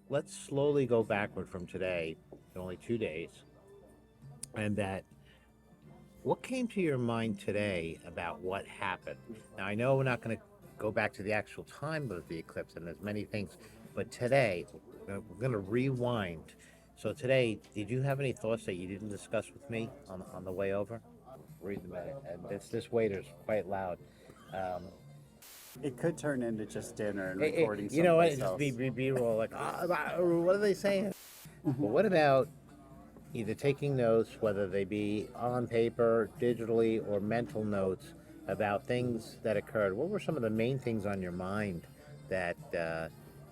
let's slowly go backward from today, only 2 days, and that what came to your mind today about what happened? Now, I know we're not going to go back to the actual time of the eclipse, and there's many things, but today we're going to rewind. So today, did you have any thoughts that you didn't discuss with me on the way over? Read them, and this waiter's quite loud. Um, It could turn into just dinner and recording you know what? someplace It's just else. be roll like, what are they saying? But what about either taking notes, whether they be on paper, digitally, or mental notes about things that occurred? What were some of the main things on your mind that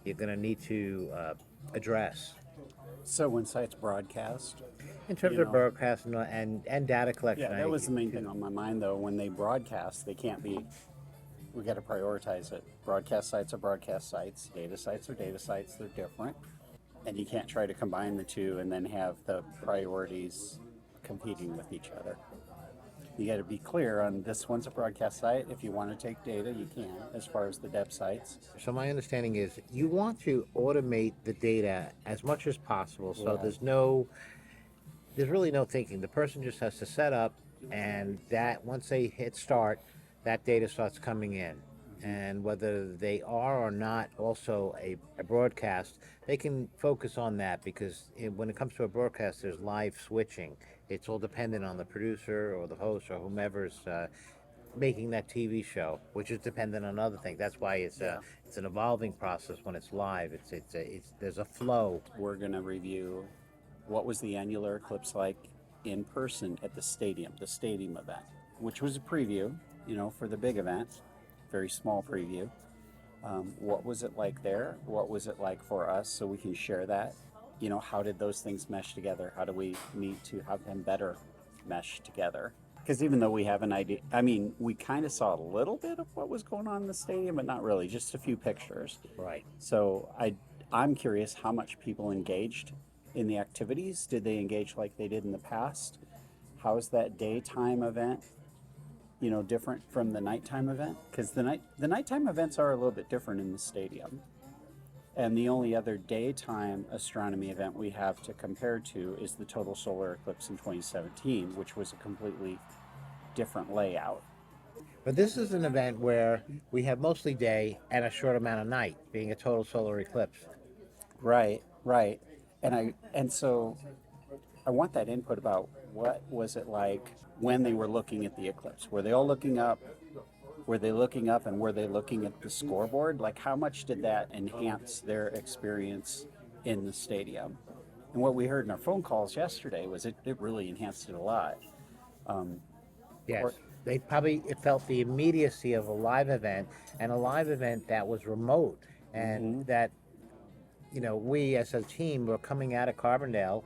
you're going to need to address So when sites broadcast, in terms you of know, broadcast and data collection? yeah, that was the main thing on my mind though. When they broadcast, they can't be, we got to prioritize it. Broadcast sites are broadcast sites, data sites are data sites, they're different. And you can't try to combine the two and then have the priorities competing with each other. You got to be clear on this one's a broadcast site. If you want to take data, you can, as far as the depth sites. So my understanding is you want to automate the data as much as possible, so Right. there's really no thinking. The person just has to set up, and that once they hit start, that data starts coming in. And whether they are or not also a broadcast, they can focus on that because when it comes to a broadcast, there's live switching. It's all dependent on the producer or the host or whomever's making that TV show, which is dependent on other things. That's why Yeah. it's an evolving process when it's live. It's there's a flow. We're going to review what was the Annular Eclipse like in person at the stadium event, which was a preview, for the big event, very small preview. What was it like there? What was it like for us? So we can share that. How did those things mesh together? How do we need to have them better mesh together? Because even though we have an idea, I mean, we kind of saw a little bit of what was going on in the stadium, but not really, just a few pictures. Right. So I'm curious how much people engaged in the activities. Did they engage like they did in the past? How is that daytime event, different from the nighttime event? Because the nighttime events are a little bit different in the stadium. And the only other daytime astronomy event we have to compare to is the total solar eclipse in 2017, which was a completely different layout. But this is an event where we have mostly day and a short amount of night, being a total solar eclipse. Right, right. And so I want that input about what was it like when they were looking at the eclipse. Were they all looking up? Were they looking up and were they looking at the scoreboard? Like how much did that enhance their experience in the stadium? And what we heard in our phone calls yesterday was it really enhanced it a lot. Yes. Or, They probably felt the immediacy of a live event and a live event that was remote and mm-hmm. that, we as a team were coming out of Carbondale.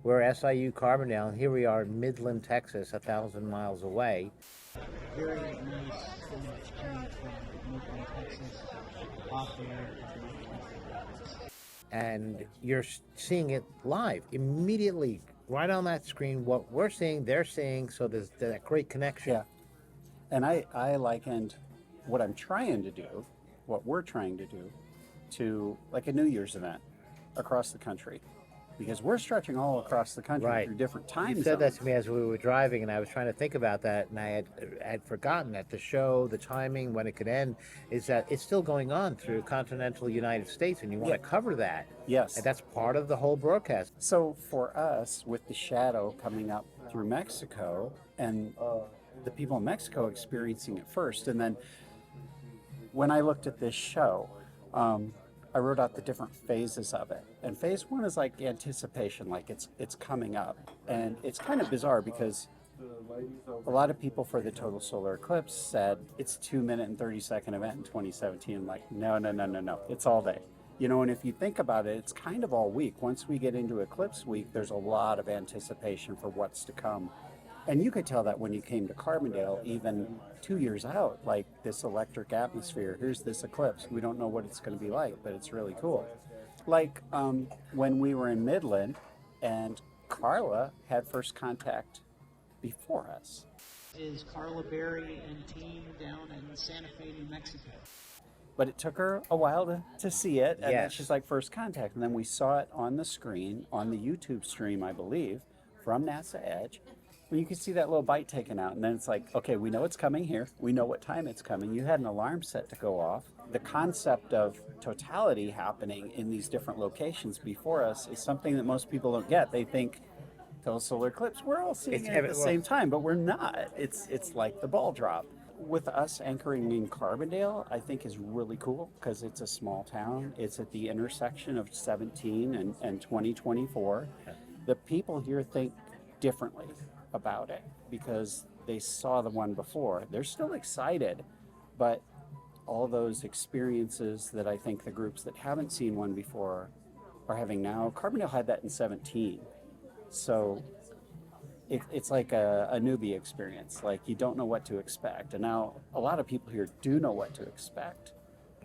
We're SIU Carbondale, and here we are in Midland, Texas, 1,000 miles away. Very nice journey from Midland, Texas, off there. And you're seeing it live immediately, right on that screen. What we're seeing, they're seeing, so there's that great connection. Yeah. And I likened what I'm trying to do, what we're trying to do, to like a New Year's event across the country. Because we're stretching all across the country Right. through different time You said that zones. to me as we were driving, and I was trying to think about that, and I had forgotten that the show, the timing, when it could end, is that it's still going on through continental United States, and you want to cover that. Yes. And that's part of the whole broadcast. So for us, with the shadow coming up through Mexico and the people in Mexico experiencing it first, and then when I looked at this show, I wrote out the different phases of it. And phase one is like anticipation, like it's coming up. And it's kind of bizarre because a lot of people for the total solar eclipse said it's 2 minute and 30-second event in 2017. I'm like, no, no, no, no, no. It's all day. And if you think about it, it's kind of all week. Once we get into eclipse week, there's a lot of anticipation for what's to come. And you could tell that when you came to Carbondale, even 2 years out, like this electric atmosphere, here's this eclipse. We don't know what it's going to be like, but it's really cool. Like when we were in Midland and Carla had first contact before us. Is Carla Baer and team down in Santa Fe, New Mexico. but it took her a while to see it. And then Yes. she's like, first contact. And then we saw it on the screen, on the YouTube stream, I believe, from NASA Edge. And you can see that little bite taken out. And then it's like, okay, we know it's coming here. We know what time it's coming. You had an alarm set to go off. The concept of totality happening in these different locations before us is something that most people don't get. They think, solar eclipse, we're all seeing it at the same time, but we're not. It's like the ball drop. With us anchoring in Carbondale, I think is really cool because it's a small town. It's at the intersection of 17 and 2024. The people here think differently about it because they saw the one before. They're still excited, but all those experiences that I think the groups that haven't seen one before are having now. Carbondale had that in 17. So it's like a newbie experience. Like you don't know what to expect. And now a lot of people here do know what to expect.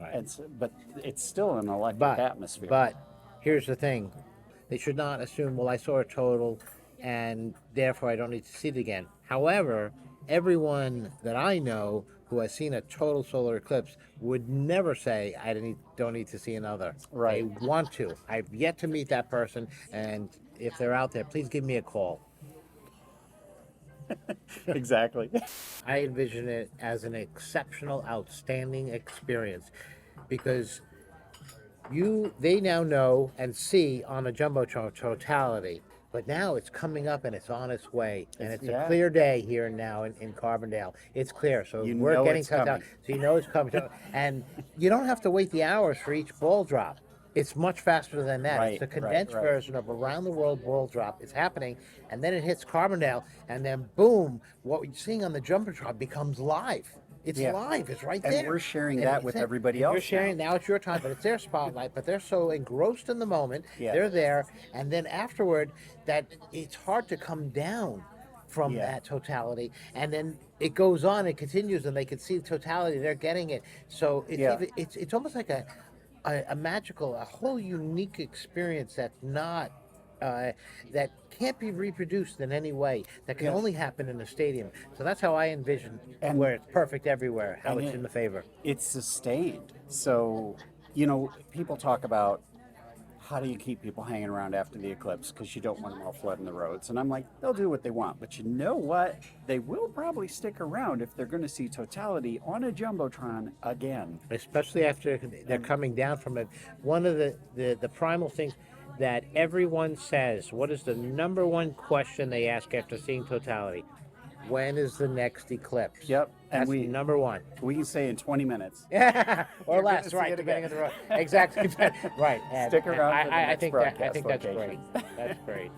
Right. And so, but it's still an electric atmosphere. But here's the thing. They should not assume, well, I saw a total and therefore I don't need to see it again. However, everyone that I know who has seen a total solar eclipse would never say, don't need to see another. Right. They want to. I've yet to meet that person, and if they're out there, please give me a call. Exactly. I envision it as an exceptional, outstanding experience because they now know and see on a jumbotron totality, but now it's coming up and it's on its way, and it's a clear day here now in Carbondale. It's clear, so we're getting cut out, so you know it's coming, and you don't have to wait the hours for each ball drop. It's much faster than that. Right, it's a condensed version of around the world ball drop. It's happening, and then it hits Carbondale, and then boom, what you're seeing on the jumbotron becomes live. It's live. It's right there. And we're sharing that with everybody else. You're sharing now. It's your time, but it's their spotlight. But they're so engrossed in the moment. Yeah. They're there, and then afterward, that it's hard to come down from that totality. And then it goes on. It continues, and they can see the totality. They're getting it. So it's almost like a magical, a whole unique experience that's not. That can't be reproduced in any way. That can only happen in a stadium. So that's how I envision where it's perfect everywhere, how it's in the favor. It's sustained. So, people talk about how do you keep people hanging around after the eclipse because you don't want them all flooding the roads. And I'm like, they'll do what they want. But you know what? They will probably stick around if they're going to see totality on a jumbotron again. Especially after they're coming down from it. One of the primal things that everyone says, what is the number one question they ask after seeing totality? When is the next eclipse? Yep. That's number one. We can say in 20 minutes. Or less, right, depending on the road. Exactly. Right. Stick around for the I next think broadcast that's location. great. That's great.